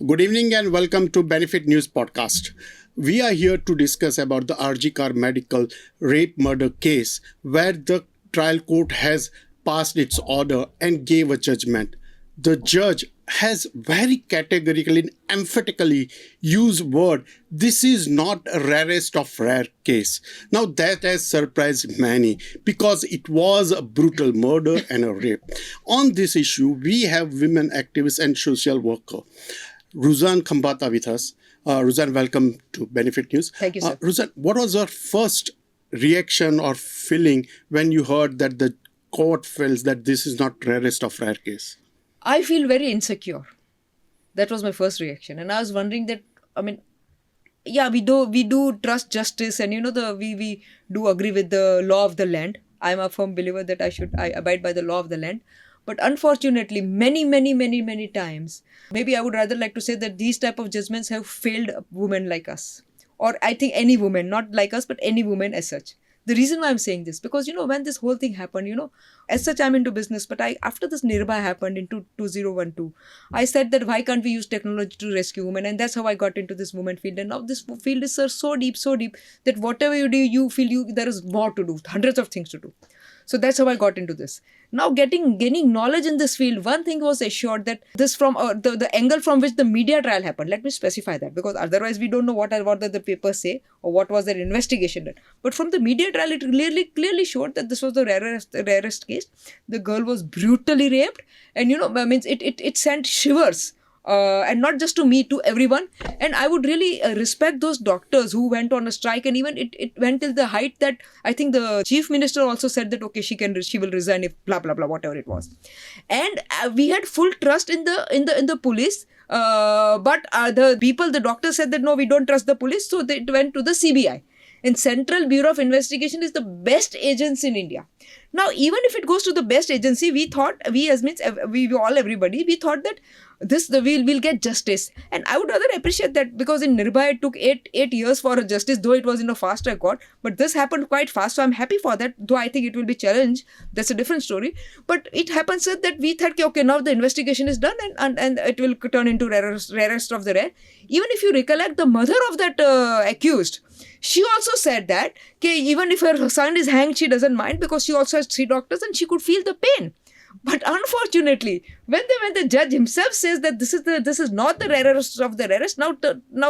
Good evening and welcome to Benefit News Podcast. We are here to discuss about the RG Kar medical rape murder case where the trial court has passed its order and gave a judgment. The judge has very categorically and emphatically used word, this is not a rarest of rare case. Now that has surprised many because it was a brutal murder and a rape. On this issue, we have women activists and social worker Ruzan Khambhatta with us. Ruzan, welcome to Benefit News. Thank you, sir. Ruzan, what was your first reaction or feeling when you heard that the court feels that this is not rarest of rare case? I feel very insecure. That was my first reaction. And I was wondering that, we do trust justice and, we do agree with the law of the land. I'm a firm believer that I abide by the law of the land. But unfortunately, many times, maybe I would rather like to say that these type of judgments have failed women like us. Or I think any woman, not like us, but any woman as such. The reason why I'm saying this, because, when this whole thing happened, as such, I'm into business, but after this Nirbhaya happened in 2012, I said that why can't we use technology to rescue women? And that's how I got into this women field. And now this field is so deep that whatever you do, you feel there is more to do, hundreds of things to do. So that's how I got into this. Now gaining knowledge in this field, one thing was assured that this from the angle from which the media trial happened. Let me specify that because otherwise we don't know what the papers say or what was their investigation done. But from the media trial, it clearly showed that this was the rarest case. The girl was brutally raped and it sent shivers. And not just to me, to everyone. And I would really respect those doctors who went on a strike. And even it went till the height that I think the chief minister also said that, okay, she will resign if blah, blah, blah, whatever it was. And we had full trust in the police. But the doctors said that, no, we don't trust the police. So they went to the CBI. And Central Bureau of Investigation is the best agency in India. Now, even if it goes to the best agency, we thought, everybody, we thought that we'll get justice. And I would rather appreciate that because in Nirbhaya, it took eight years for a justice, though it was in a fast track court. But this happened quite fast, so I'm happy for that, though I think it will be challenged. That's a different story. But it happens that we thought, okay, now the investigation is done and it will turn into rarest of the rare. Even if you recollect, the mother of that accused, she also said that even if her son is hanged, she doesn't mind because she also has 3 doctors and she could feel the pain. But unfortunately, when the judge himself says that this is not the rarest of the rarest, now,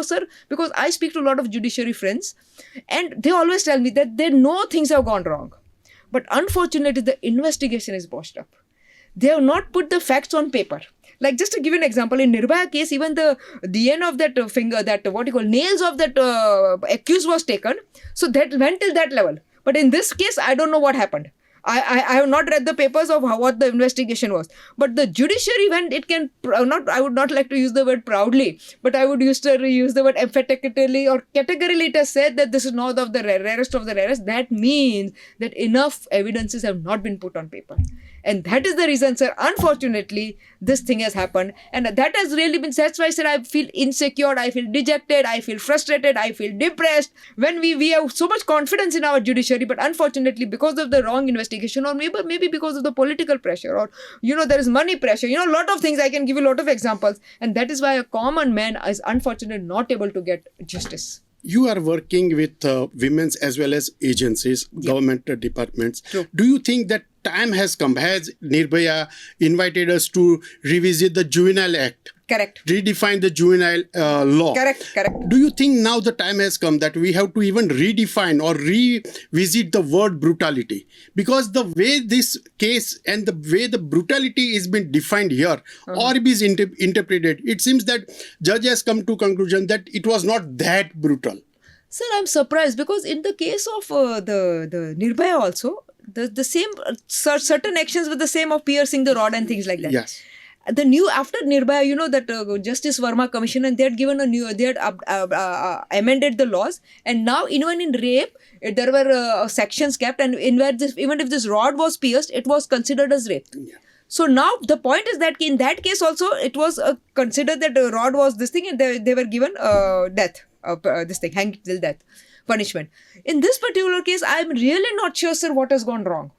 sir, because I speak to a lot of judiciary friends, and they always tell me that they know things have gone wrong. But unfortunately, the investigation is botched up. They have not put the facts on paper. Like just to give you an example, in Nirbhaya case, even the end of that finger, nails of that accused was taken. So that went till that level. But in this case, I don't know what happened. I have not read the papers of what the investigation was. But the judiciary, when it can, I would not like to use the word proudly, but I would use the word emphatically or categorically, it has said that this is not of the rarest of the rarest. That means that enough evidences have not been put on paper. And that is the reason, sir, unfortunately, this thing has happened. And that has really been, that's why, sir, I feel insecure, I feel dejected, I feel frustrated, I feel depressed. When we have so much confidence in our judiciary, but unfortunately, because of the wrong investigation, or maybe because of the political pressure, or, there is money pressure, a lot of things, I can give you a lot of examples. And that is why a common man is unfortunately not able to get justice. You are working with women's as well as agencies, government departments. True. Do you think that time has come? Has Nirbhaya invited us to revisit the Juvenile Act? Correct. Redefine the juvenile law. Correct. Do you think now the time has come that we have to even redefine or revisit the word brutality? Because the way this case and the way the brutality is being defined here or is interpreted, it seems that judge has come to conclusion that it was not that brutal. Sir, I'm surprised because in the case of the Nirbhaya also, the same certain actions were the same of piercing the rod and things like that. Yes. After Nirbhaya, that Justice Verma Commission, and they had given amended the laws, and now even in rape, there were sections kept, and even if this rod was pierced, it was considered as rape. Yeah. So now the point is that in that case also, it was considered that the rod was this thing, and they were given death, hanged till death punishment. In this particular case, I'm really not sure, sir, what has gone wrong.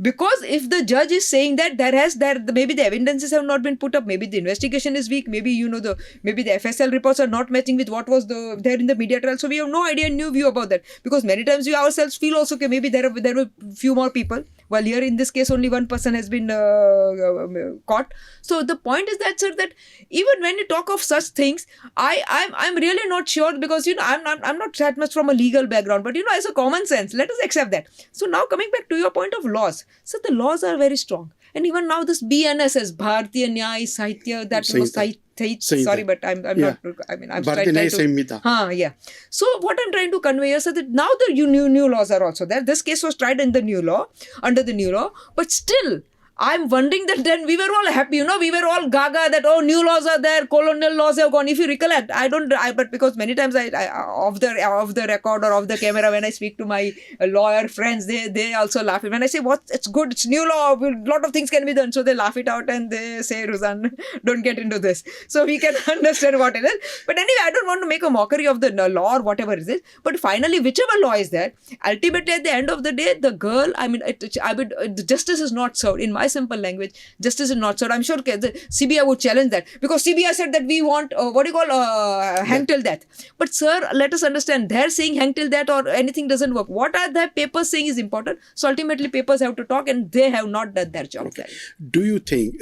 Because if the judge is saying that maybe the evidences have not been put up, maybe the investigation is weak, maybe maybe the FSL reports are not matching with what was there in the media trial. So we have no idea, no view about that. Because many times we ourselves feel also, okay, maybe there were few more people. While here in this case only one person has been caught. So the point is that, sir, that even when you talk of such things, I'm really not sure, because I'm not that much from a legal background, but as a common sense, let us accept that. So now coming back to your point of laws, so the laws are very strong, and even now this BNSS, Bharatiya Nyaya Sahitya, that was sorry, but I'm not. I mean, I'm trying to. Yeah. So what I'm trying to convey is that now the new laws are also there. This case was tried in the new law, under the new law, but still, I'm wondering that then we were all happy, we were all gaga that, oh, new laws are there, colonial laws have gone. If you recollect, but because many times I off the record or off the camera, when I speak to my lawyer friends, they also laugh. When I say, it's good, it's new law, a lot of things can be done. So they laugh it out and they say, Ruzan, don't get into this. So we can understand what it is. But anyway, I don't want to make a mockery of the law or whatever it is. But finally, whichever law is there, ultimately at the end of the day, the girl, the justice is not served. In my simple language, justice is not served. I'm sure the CBI would challenge that, because CBI said that we want hang till death. But sir, let us understand, they're saying hang till death or anything doesn't work. What are the papers saying is important. So ultimately papers have to talk, and they have not done their job. Okay. Do you think,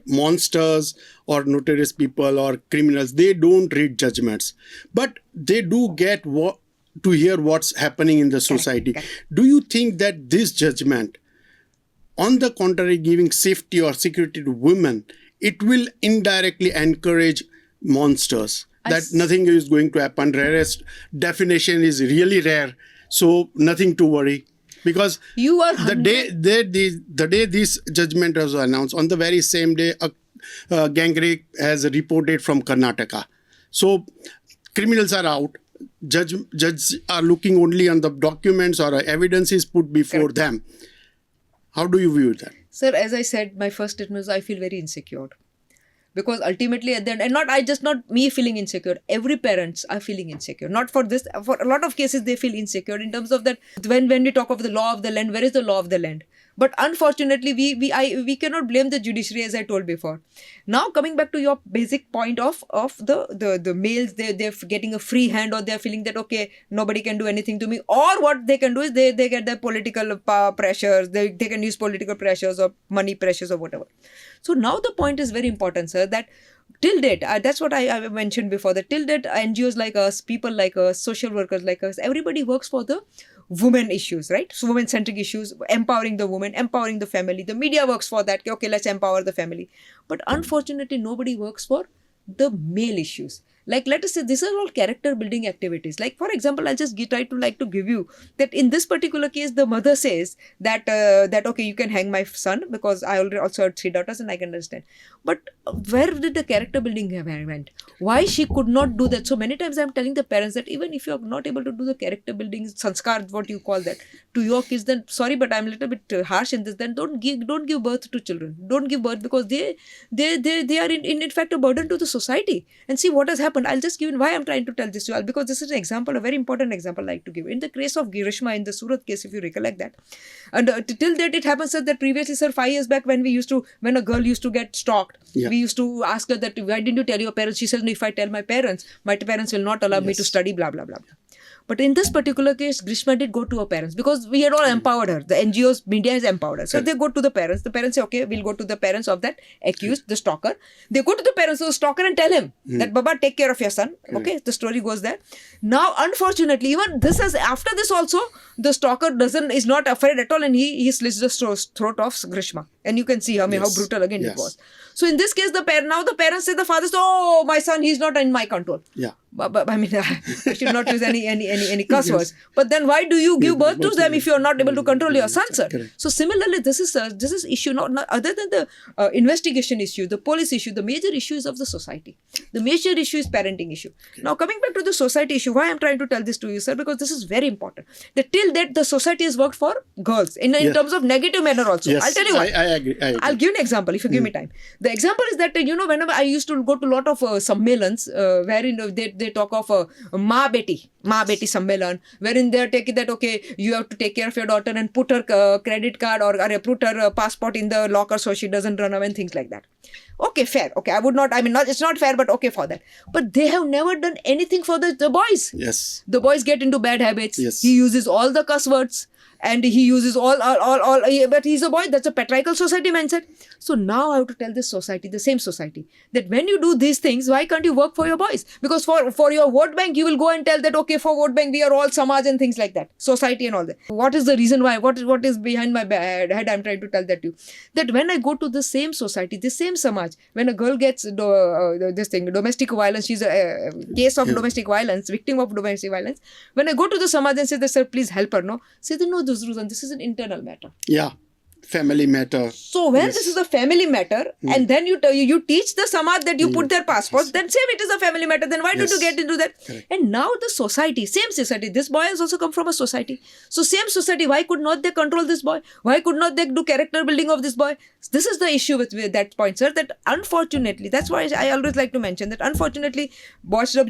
monsters or notorious people or criminals, they don't read judgments, but they do get to hear what's happening in the society. Correct. Do you think that this judgment, on the contrary, giving safety or security to women, it will indirectly encourage monsters? That nothing is going to happen. Rarest definition is really rare, so nothing to worry. Because the day this judgment was announced, on the very same day, a gang rape has reported from Karnataka. So criminals are out. Judges are looking only on the documents or evidence is put before them. How do you view that? Sir, as I said, my first statement was I feel very insecure. Because ultimately at the end, and not me feeling insecure, every parents are feeling insecure. Not for this, for a lot of cases they feel insecure in terms of that when we talk of the law of the land, where is the law of the land? But unfortunately, we cannot blame the judiciary, as I told before. Now coming back to your basic point of the males, they're getting a free hand, or they're feeling that, okay, nobody can do anything to me, or what they can do is they get their political pressures, they can use political pressures or money pressures or whatever. So now the point is very important, sir, that till date, that's what I mentioned before, that till date NGOs like us, people like us, social workers like us, everybody works for the women issues, right? So women-centric issues, empowering the woman, empowering the family. The media works for that. Okay, let's empower the family. But unfortunately, nobody works for the male issues. Like, let us say, these are all character building activities. Like, for example, I'll just try to give you that in this particular case, the mother says that, okay, you can hang my son because I already also had 3 daughters and I can understand. But where did the character building went? Why she could not do that? So many times I'm telling the parents that even if you're not able to do the character building, sanskar, what you call that, to your kids, then sorry, but I'm a little bit harsh in this, then don't give birth to children. Don't give birth, because they are in fact a burden to the society. And see what has happened. I'll just give you why I'm trying to tell this to you all, because this is an example, a very important example I like to give. In the case of Grishma, in the Surat case, if you recollect that, and till that it happens that previously, sir, 5 years back when a girl used to get stalked, we used to ask her that, why didn't you tell your parents? She says, no, if I tell my parents will not allow me to study, blah, blah, blah, blah. But in this particular case, Grishma did go to her parents, because we had all empowered her. The NGOs, media has empowered her. So they go to the parents. The parents say, okay, we'll go to the parents of that accused, the stalker. They go to the parents of the stalker and tell him that, Baba, take care of your son. Okay, the story goes there. Now, unfortunately, even after this also, the stalker is not afraid at all, and he slits the throat of Grishma. And you can see how brutal again it was. So in this case, the parents say, the father says, oh, my son, he's not in my control. Yeah. But I mean, I should not use any cuss words. But then why do you give birth to them if you are not able to control your son, sir? Correct. So similarly, this is issue not other than the investigation issue, the police issue. The major issue is of the society. The major issue is parenting issue. Now coming back to the society issue, why I'm trying to tell this to you, sir, because this is very important. That till that the society has worked for girls in terms of negative manner also. Yes, I'll tell you why. I agree. I'll give you an example if you give me time. The example is that, whenever I used to go to a lot of sammelans, wherein they talk of Ma Beti Sammelan, wherein they take it that, okay, you have to take care of your daughter and put her credit card or put her passport in the locker so she doesn't run away and things like that. Okay, fair. Okay, it's not fair, but okay for that. But they have never done anything for the boys. Yes. The boys get into bad habits. Yes. He uses all the cuss words. And he uses all, but he's a boy. That's a patriarchal society mindset. So now I have to tell this society, the same society, that when you do these things, why can't you work for your boys? Because for your vote bank, you will go and tell that, okay, for vote bank, we are all Samaj and things like that, society and all that. What is the reason why? What is behind my head? I'm trying to tell that to you. That when I go to the same society, the same Samaj, when a girl gets domestic violence, she's a case of domestic violence, victim of domestic violence. When I go to the Samaj and say, sir, please help her, no? Say, no, Ruzan, this is an internal matter. Yeah, family matter. So when this is a family matter, and then you teach the Samaj that you put their passports, then same it is a family matter. Then why did you get into that? Correct. And now the society, same society. This boy has also come from a society. So same society. Why could not they control this boy? Why could not they do character building of this boy? This is the issue with that point, sir. That unfortunately, that's why I always like to mention that unfortunately, botched up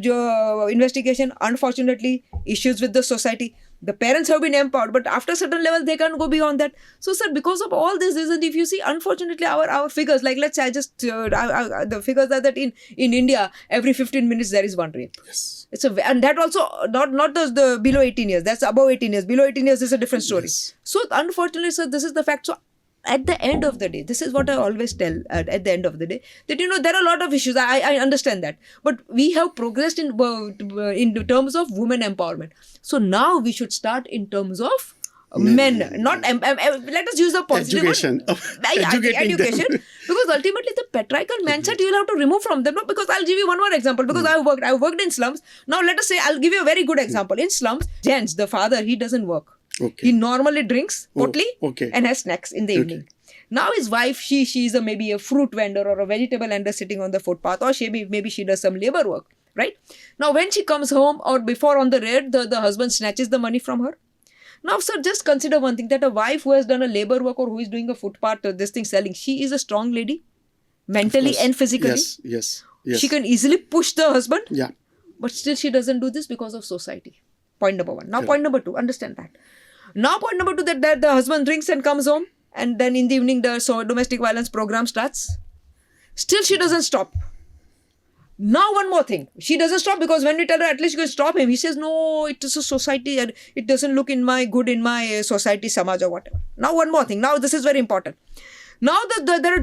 investigation. Unfortunately, issues with the society. The parents have been empowered, but after a certain level, they can't go beyond that. So, sir, because of all this reasons, if you see, unfortunately, our figures, like let's say, the figures are that in India, every 15 minutes there is one rape. Yes. And that also not the below 18 years. That's above 18 years. Below 18 years is a different story. Yes. So, unfortunately, sir, this is the fact. So, at the end of the day, this is what I always tell at the end of the day, that, there are a lot of issues. I understand that. But we have progressed in terms of women empowerment. So now we should start in terms of men. Not let us use the positive education. Education. Because ultimately the patriarchal mindset you will have to remove from them. No? Because I'll give you one more example. Because I've worked in slums. Now let us say, I'll give you a very good example. In slums, gents, the father, he doesn't work. Okay. He normally drinks potli okay. and has snacks in the evening. Now his wife, she is maybe a fruit vendor or a vegetable vendor sitting on the footpath, or maybe she does some labor work, right? Now when she comes home or before on the raid, the husband snatches the money from her. Now, sir, just consider one thing, that a wife who has done a labor work or who is doing a footpath, selling, she is a strong lady, mentally and physically. Yes. She can easily push the husband. Yeah. But still she doesn't do this because of society. Point number one. Now, point number two, understand that. Now, point number two, that the husband drinks and comes home, and then in the evening the domestic violence program starts. Still she doesn't stop. Now one more thing. She doesn't stop because when we tell her at least you can stop him, he says, no, it is a society and it doesn't look good in my society, Samaj or whatever. Now one more thing. Now this is very important. Now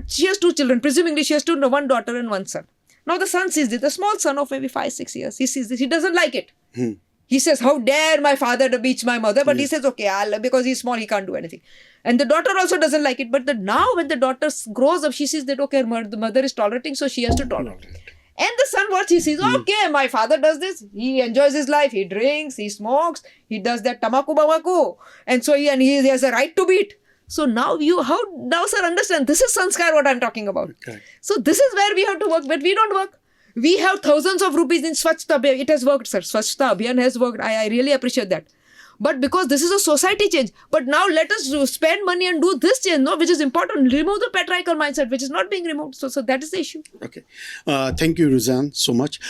she has two children. Presumably she has one daughter and one son. Now the son sees this. The small son of maybe 5-6 years. He sees this. He doesn't like it. He says, how dare my father to beat my mother? But he says, okay, because he's small, he can't do anything. And the daughter also doesn't like it. But now when the daughter grows up, she sees that, okay, the mother is tolerating, so she has to tolerate. And the son, what he sees, okay, my father does this. He enjoys his life. He drinks, he smokes, he does that tamaku. And so he has a right to beat. So now sir, understand, this is sanskar what I'm talking about. Okay. So this is where we have to work, but we don't work. We have thousands of rupees in Swachhta Abhiyan. It has worked, sir. Swachhta Abhiyan has worked. I really appreciate that. But because this is a society change. But now let us spend money and do this change, which is important. Remove the patriarchal mindset, which is not being removed. So that is the issue. Okay. Thank you, Ruzan, so much.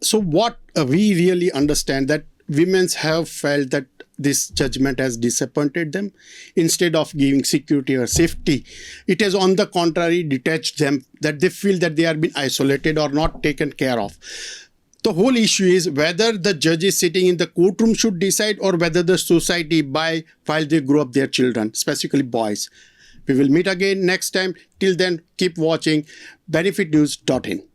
So what we really understand that women have felt that this judgment has disappointed them. Instead of giving security or safety, it has on the contrary detached them, that they feel that they are being isolated or not taken care of. The whole issue is whether the judges sitting in the courtroom should decide or whether the society while they grow up their children, specifically boys. We will meet again next time. Till then, keep watching benefitnews.in.